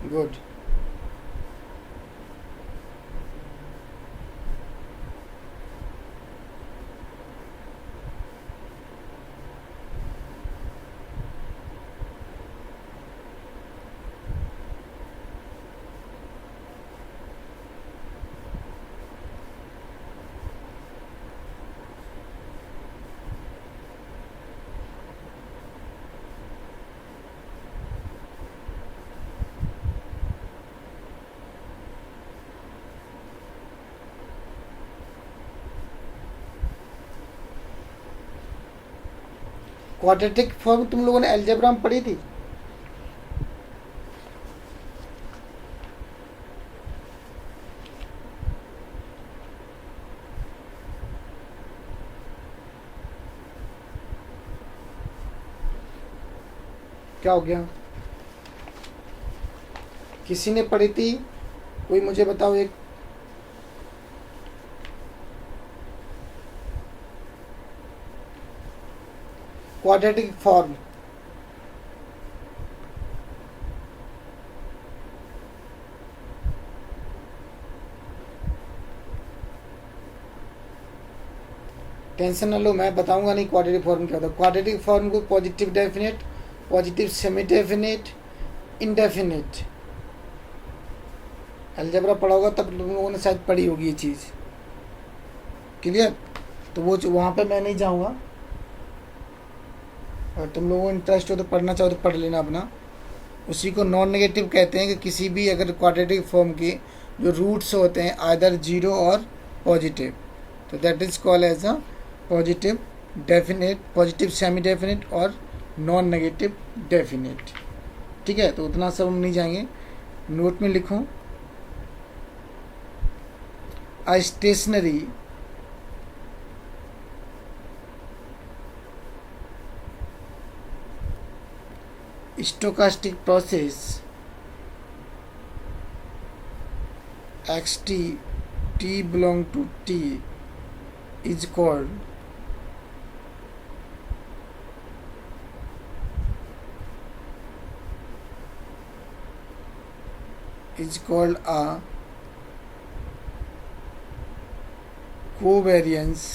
गुड। क्वाड्रेटिक फॉर्म तुम लोगों ने अलजेब्रा में पढ़ी थी? क्या हो गया, किसी ने पढ़ी थी? कोई मुझे बताओ एक। क्वाड्रेटिक फॉर्म, टेंशन न लो, मैं बताऊंगा नहीं क्वाड्रेटिक फॉर्म क्या होता है। क्वाड्रेटिक फॉर्म को positive definite, positive semi definite, indefinite, algebra पढ़ा होगा तब तुम लोगों ने शायद पढ़ी होगी ये चीज़। क्लियर? तो वो वहाँ पे मैं नहीं जाऊँगा, और तुम लोगों को इंटरेस्ट हो तो पढ़ना चाहो तो पढ़ लेना अपना। उसी को नॉन नेगेटिव कहते हैं कि किसी भी अगर क्वाड्रेटिक फॉर्म के जो रूट्स होते हैं आइदर जीरो और पॉजिटिव, तो that is called as a positive definite, positive semi definite और नॉन नेगेटिव डेफिनेट। ठीक है, तो उतना सब हम नहीं जाएंगे। नोट में लिखूं, अ stationery stochastic process xt t belong to t is called a covariance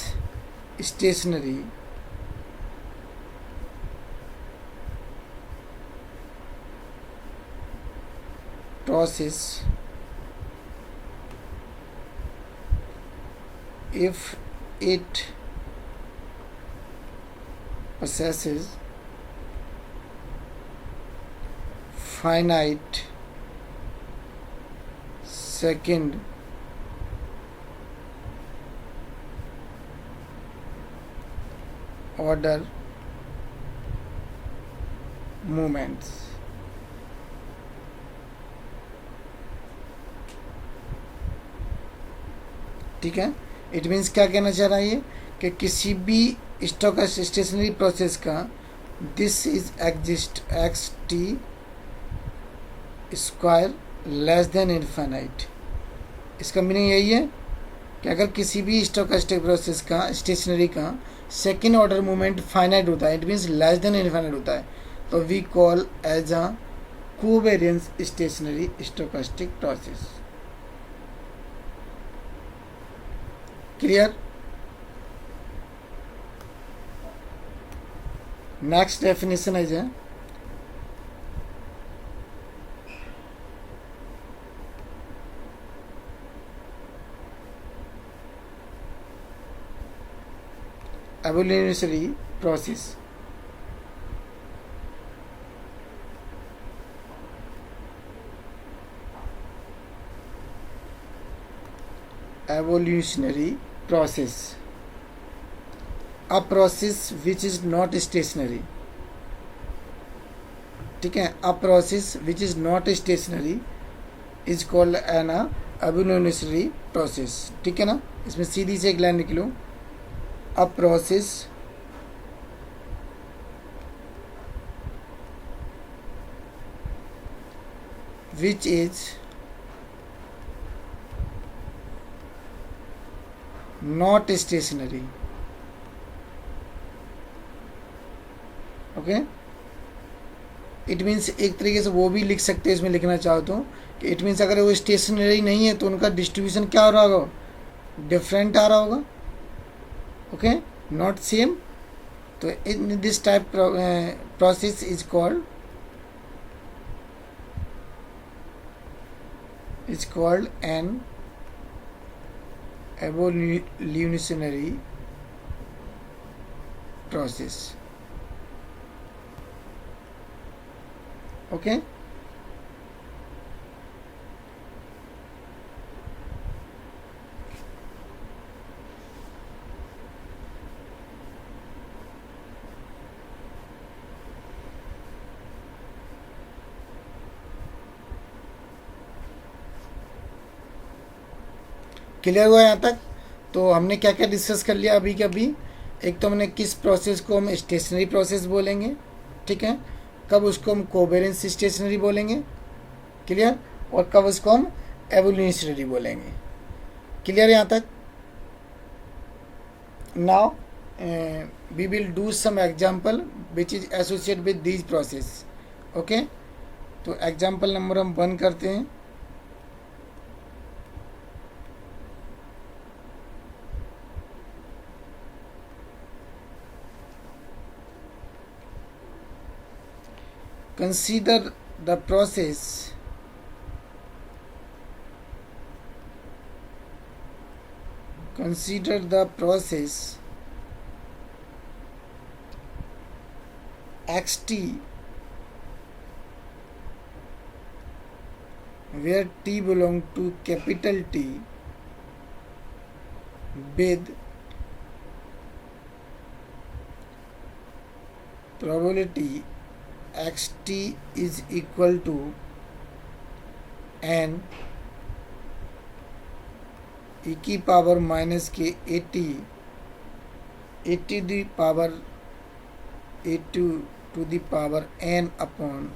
stationary process if it possesses finite second order movements. ठीक है, इट मीन्स क्या कहना चाह रहा है ये कि किसी भी स्टेशनरी प्रोसेस का this is exist x t square less than infinite. इसका मीनिंग यही है कि अगर किसी भी स्टोकेस्टिक प्रोसेस का स्टेशनरी का सेकेंड ऑर्डर मूवमेंट फाइनाइट होता है, it means less than infinite होता है, तो we call as a covariance stationary stochastic process. Clear? Next definition is evolutionary process. Evolutionary process, a process which is not stationary. ठीक है, a process which is not stationary is called an evolutionary process. ठीक है ना, इसमें सीधी से एक line निकलो, a process which is not stationary. Okay, it means एक तरीके से वो भी लिख सकते हैं, इसमें लिखना चाहो तो कि इट मीन्स अगर वो स्टेशनरी नहीं है तो उनका डिस्ट्रीब्यूशन क्या हो रहा होगा, डिफरेंट आ रहा होगा. Okay, not same. तो in this type process is called an evolutionary process. Okay, clear हुआ यहाँ तक? तो हमने क्या क्या डिस्कस कर लिया अभी के अभी. एक तो हमने किस प्रोसेस को हम स्टेशनरी प्रोसेस बोलेंगे, ठीक है, कब उसको हम कोवेरियंस स्टेशनरी बोलेंगे, क्लियर, और कब उसको हम एवोल्यूशनरी बोलेंगे. क्लियर यहाँ तक? Now we will do some example which is associate with these process. Okay, तो एग्जाम्पल नंबर हम 1 करते हैं. Consider the process xt where t belong to capital T with probability xt is equal to n e की power minus के 80 the power 80 to the power n upon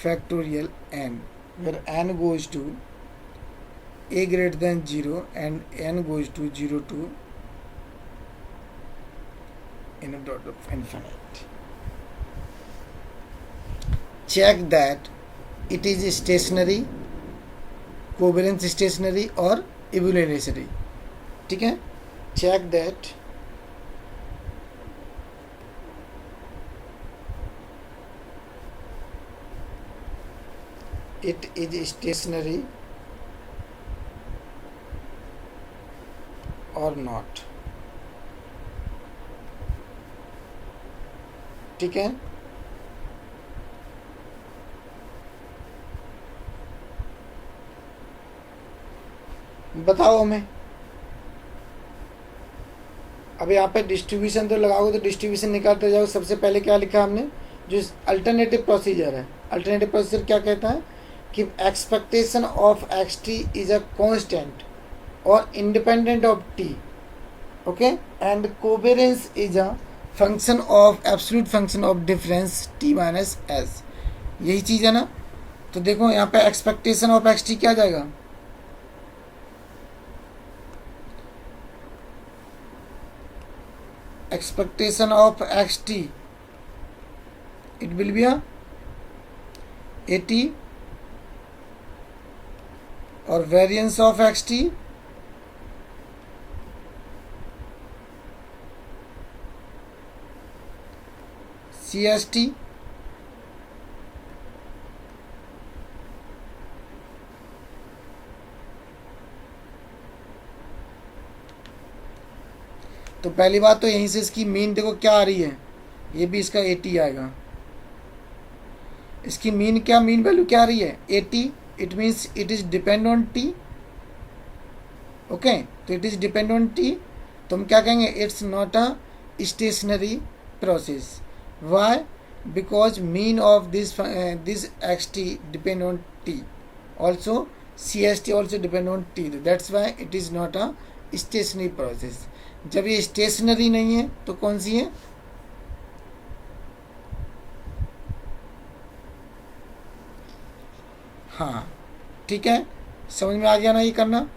factorial n, where n goes to a greater than 0 and n goes to 0 to in a dot of infinite. Check that it is stationary, covariance stationary or evolutionary. ठीक है, check that it is stationary or not. ठीक है, बताओ हमें। अब यहाँ पे distribution तो लगाओगे तो डिस्ट्रीब्यूशन निकालते जाओ। सबसे पहले क्या लिखा हमने, जो अल्टरनेटिव प्रोसीजर है, अल्टरनेटिव प्रोसीजर क्या कहता है कि expectation of x T is a constant और independent of T, okay, and covariance is a function of absolute function of difference T minus S. यही चीज़ है ना। तो देखो यहाँ पे एक्सपेक्टेशन ऑफ एक्स टी क्या जाएगा, expectation of xt, it will be a at, और variance of xt cst, तो पहली बात तो यहीं से इसकी मीन देखो क्या आ रही है, ये भी इसका 80 आएगा। इसकी मीन क्या, मीन वैल्यू क्या आ रही है 80, it means it is depend on T, okay. तो it is depend on T, तो हम क्या कहेंगे, it's not a stationary process. Why, because mean of this X T depend on T, also C S T also depend on T, that's why it is not a stationary process. जब ये stationery नहीं है तो कौन सी है, हाँ ठीक है, समझ में आ गया ना ये करना।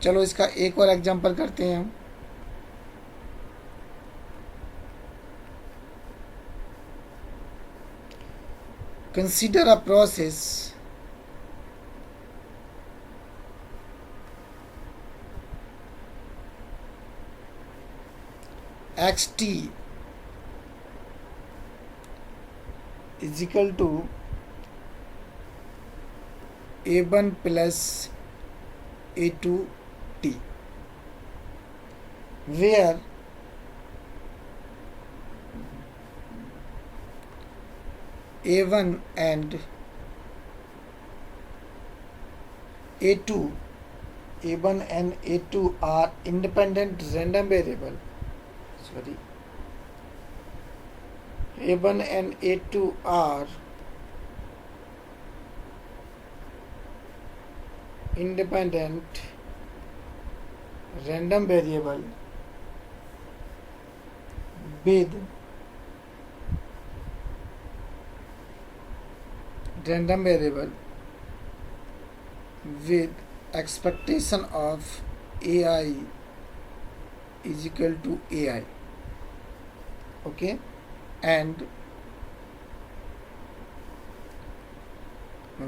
चलो इसका एक और एग्जांपल करते हैं हम। Consider a process xt is equal to a1 plus a2t, where a1 and a2 are independent random variable. Sorry, a1 and a2 are independent random variable with expectation of ai is equal to ai, okay, and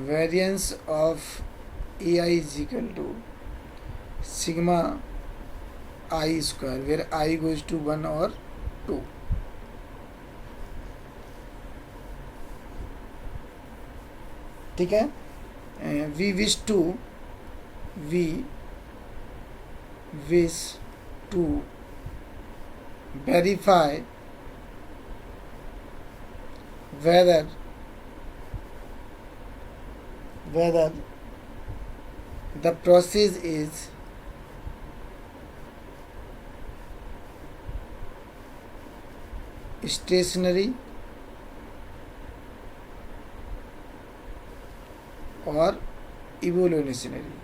variance of ai is equal to sigma I square, where I goes to 1 or 2. ठीक है, we wish to verify whether the process is stationary or evolutionary.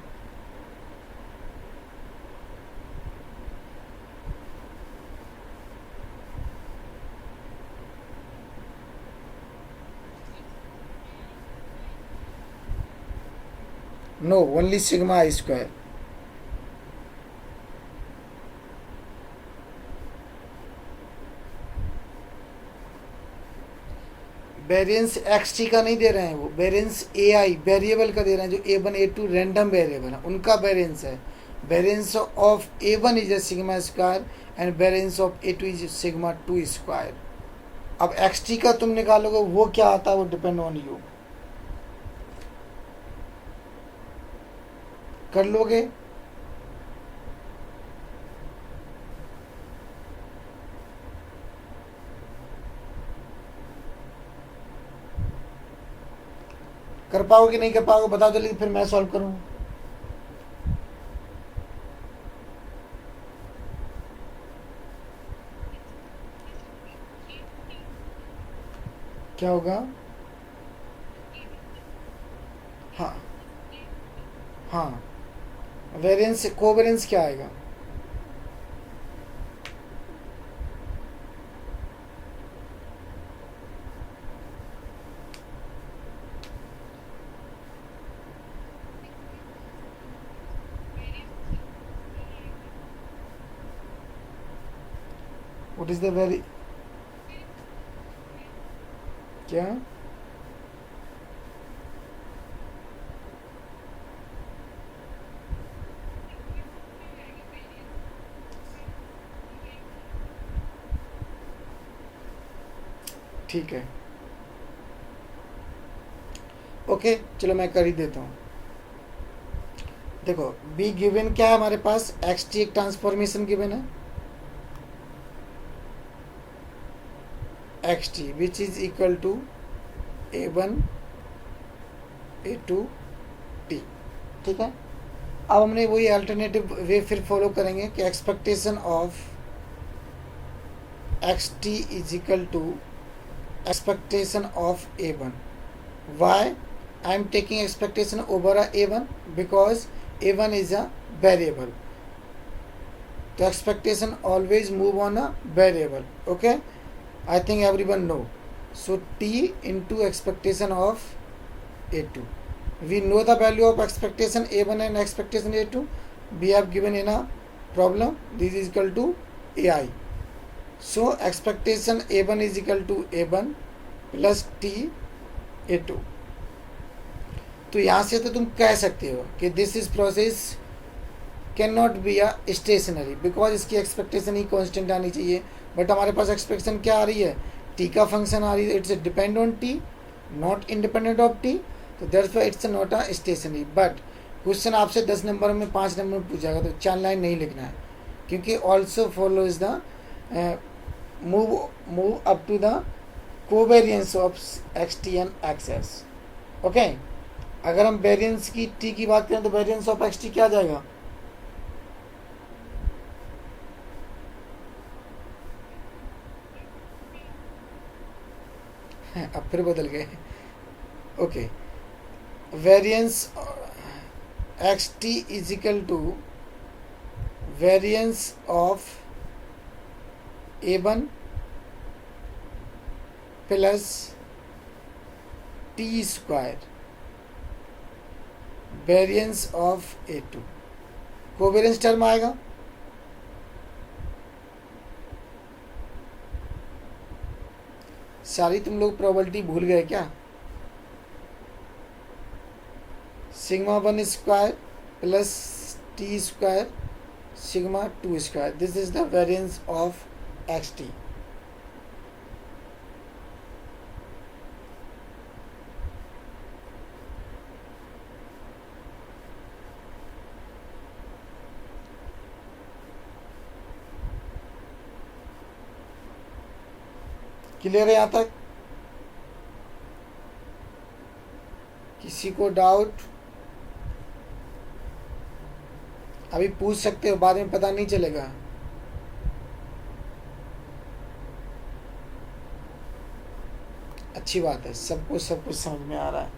No, only sigma I square. Variance x T का नहीं दे रहे हैं, वो variance A I variable का दे रहे हैं, जो A1 A2 रैंडम वेरिएबल है उनका वेरिएंस है। Variance of A1 is sigma square and variance of A2 is sigma 2 square. अब एक्स टी का तुम निकालोगे वो क्या आता है, वो डिपेंड ऑन यू। कर लोगे, कर पाओगे नहीं कर पाओगे बता दो, लेकिन फिर मैं सॉल्व करूँ। क्या होगा? हाँ हाँ, वेरिएंस कोवेरियंस क्या आएगा? व्हाट इज द वेरी क्या? ठीक है, ओके चलो मैं कर ही देता हूँ। देखो बी गिवन क्या है हमारे पास, एक्स टी एक ट्रांसफॉर्मेशन गिवन है, x t which is equal to A1 A2 T। ठीक है, अब हमने वही अल्टरनेटिव वे फिर फॉलो करेंगे कि expectation of x T is equal to expectation of A1। Why I am taking expectation over a A1 because A1 is a variable, तो expectation always move on a variable. Okay, I think everyone know. So T into expectation of A2. We know the value of expectation A1 and expectation A2. We have given in a problem. This is equal to AI. So expectation A1 is equal to A1 plus T A2. तो यहाँ से तो तुम कह सकते हो कि this is process can not be a stationary because इसकी एक्सपेक्टेशन ही कांस्टेंट आनी चाहिए, बट हमारे पास एक्सपेक्टेशन क्या आ रही है, टी का फंक्शन आ रही है, it's depend on T not independent of T, तो that's why it's not a stationary. But question आपसे 10 नंबर में 5 नंबर में पूछेगा तो 4 लाइन नहीं लिखना है, क्योंकि also follow is the move up to the covariance of x t and x s. Okay, अगर हम वेरियंस की टी की बात करें तो वेरियंस ऑफ एक्स टी क्या आ जाएगा, अब फिर बदल गए। Okay, variance x T is equal to variance of A1 plus t square variance of A2। Covariance term आएगा, सारी तुम लोग प्रोबेबिलिटी भूल गए क्या? Sigma 1 square plus t square sigma 2 square, this is the variance of x t. Clear है यहाँ तक? किसी को डाउट? अभी पूछ सकते हो, बाद में पता नहीं चलेगा। अच्छी बात है, सब कुछ समझ में आ रहा है।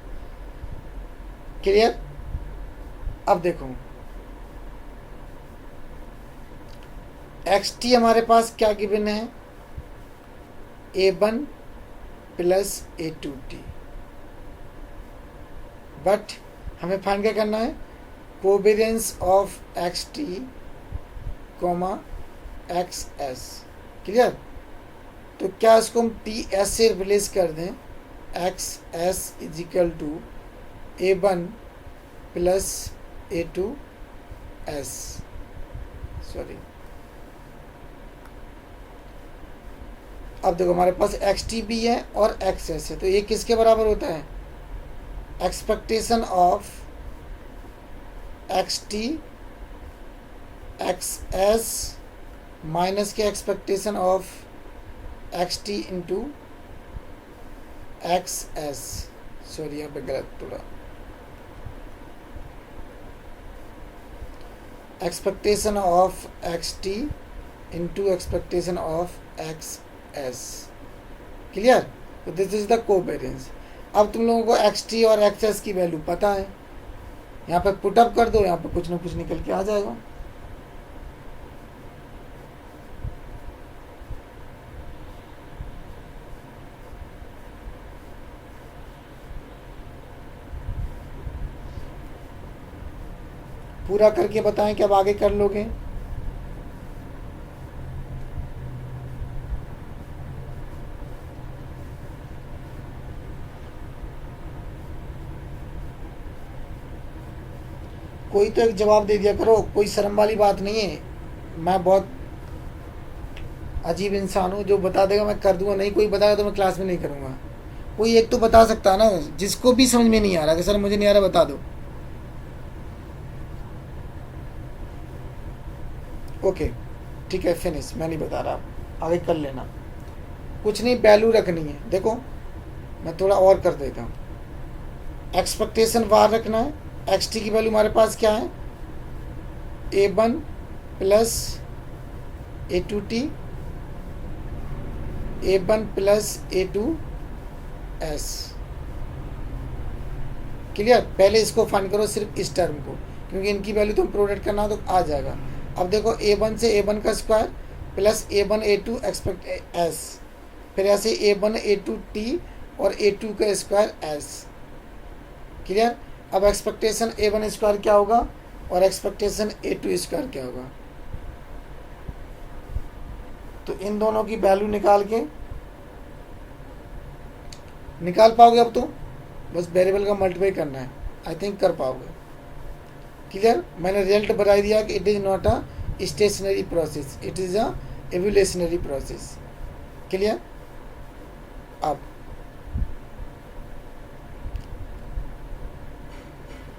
क्लियर? अब देखो एक्स टी हमारे पास क्या गिवन है, A1 प्लस A2T, बट हमें फाइंड क्या करना है, covariance of x t comma x S. Clear? तो क्या इसको हम टी एस से रिप्लेस कर दें, x s is equal to A1 plus A2S, sorry. अब देखो हमारे पास एक्स टी भी है और एक्स एस है, तो ये किसके बराबर होता है, expectation of x T X S minus के expectation of x T into X S, sorry यहाँ पे गलत थोड़ा, expectation of x T into expectation of X S. Clear? तो दिस इज द कोवेरियंस। अब तुम लोगों को एक्स टी और एक्स एस की वैल्यू पता है, यहाँ पे पुटअप कर दो, यहाँ पे कुछ ना कुछ निकल के आ जाएगा। पूरा करके बताएं कि अब आगे कर लोगे। कोई तो एक जवाब दे दिया करो, कोई शर्म वाली बात नहीं है। मैं बहुत अजीब इंसान हूँ, जो बता देगा मैं कर दूंगा, नहीं कोई बताएगा तो मैं क्लास में नहीं करूँगा। कोई एक तो बता सकता है ना, जिसको भी समझ में नहीं आ रहा कि सर मुझे नहीं आ रहा बता दो। ओके ठीक है, फिनिश, मैं नहीं बता रहा, आगे कर लेना। कुछ नहीं, वैल्यू रखनी है। देखो मैं थोड़ा और कर देता हूँ। एक्सपेक्टेशन वार रखना है। एक्स टी की वैल्यू हमारे पास क्या है, A1 plus A2T, A1 plus A2S। Clear? पहले इसको फाइंड करो, सिर्फ इस टर्म को, क्योंकि इनकी वैल्यू तुम प्रोडक्ट करना तो आ जाएगा। अब देखो A1 से A1 का square plus A1 A2 expect S, फिर ऐसे A1 A2T और A2 का स्क्वायर S। क्लियर? अब एक्सपेक्टेशन A1 स्क्वायर क्या होगा और एक्सपेक्टेशन A2 स्क्वायर क्या होगा, तो इन दोनों की वैल्यू निकाल पाओगे। अब तो बस वेरिएबल का मल्टीप्लाई करना है, आई थिंक कर पाओगे। क्लियर? मैंने रिजल्ट बता दिया कि it is not a stationary process, it is a evolutionary process. Clear?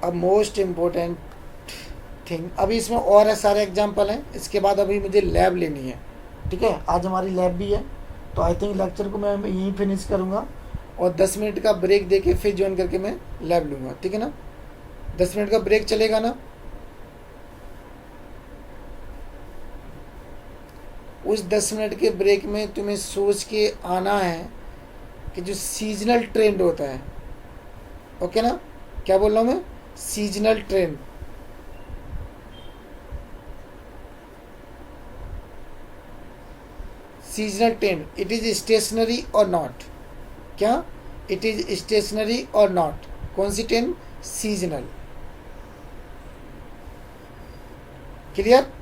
अब मोस्ट इम्पोर्टेंट थिंग, अभी इसमें और है सारे एग्जाम्पल हैं, इसके बाद अभी मुझे लैब लेनी है। ठीक है, आज हमारी लैब भी है, तो आई थिंक लेक्चर को मैं यहीं फिनिश करूँगा और 10 मिनट का ब्रेक देके फिर ज्वाइन करके मैं लैब लूँगा। ठीक है ना? 10 मिनट का ब्रेक चलेगा ना? उस 10 मिनट के ब्रेक में तुम्हें सोच के आना है कि जो सीजनल ट्रेंड होता है, ओके ना? क्या बोल रहा हूँ मैं? Seasonal trend. Seasonal trend, it is stationary और नॉट। क्या? इट इज स्टेशनरी और नॉट। कौन सी ट्रेंड? सीजनल। क्लियर?